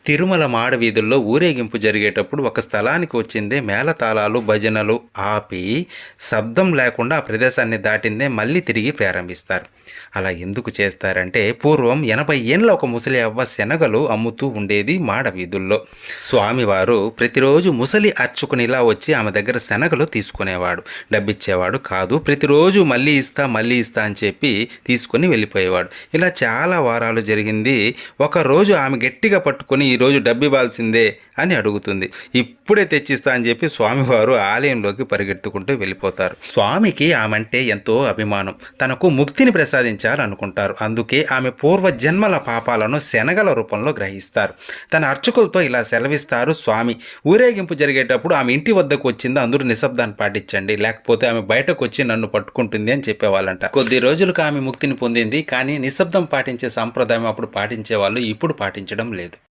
తిరుమల మాడవీధుల్లో ఊరేగింపు జరిగేటప్పుడు ఒక స్థలానికి వచ్చిందే మేళతాళాలు భజనలు ఆపి శబ్దం లేకుండా ఆ ప్రదేశాన్ని దాటిందే మళ్ళీ తిరిగి ప్రారంభిస్తారు. అలా ఎందుకు చేస్తారంటే పూర్వం 80 ఏండ్ల ఒక ముసలి అవ్వ శనగలు అమ్ముతూ ఉండేది మాడవీధుల్లో. స్వామివారు ప్రతిరోజు ముసలి అర్చుకునిలా వచ్చి ఆమె దగ్గర శనగలు తీసుకునేవాడు, డబ్బిచ్చేవాడు కాదు. ప్రతిరోజు మళ్ళీ ఇస్తా అని చెప్పి తీసుకొని వెళ్ళిపోయేవాడు. ఇలా చాలా వారాలు జరిగింది. ఒకరోజు ఆమె గట్టిగా పట్టుకొని ఈరోజు డబ్బు ఇవ్వాల్సిందే అని అడుగుతుంది. ఇప్పుడే తెచ్చిస్తా అని చెప్పి స్వామివారు ఆలయంలోకి పరిగెత్తుకుంటూ వెళ్ళిపోతారు. స్వామికి ఆమెంటే ఎంతో అభిమానం, తనకు ముక్తిని ప్రసాదించాలనుకుంటారు. అందుకే ఆమె పూర్వజన్మల పాపాలను శనగల రూపంలో గ్రహిస్తారు. తన అర్చకులతో ఇలా సెలవిస్తారు స్వామి. ఊరేగింపు జరిగేటప్పుడు ఆమె ఇంటి వద్దకు వచ్చింది, అందరూ నిశ్శబ్దాన్ని పాటించండి, లేకపోతే ఆమె బయటకు వచ్చి నన్ను పట్టుకుంటుంది అని చెప్పేవాళ్ళంట. కొద్ది రోజులకు ఆమె ముక్తిని పొందింది. కానీ నిశ్శబ్దం పాటించే సంప్రదాయం అప్పుడు పాటించే వాళ్ళు ఇప్పుడు పాటించడం లేదు.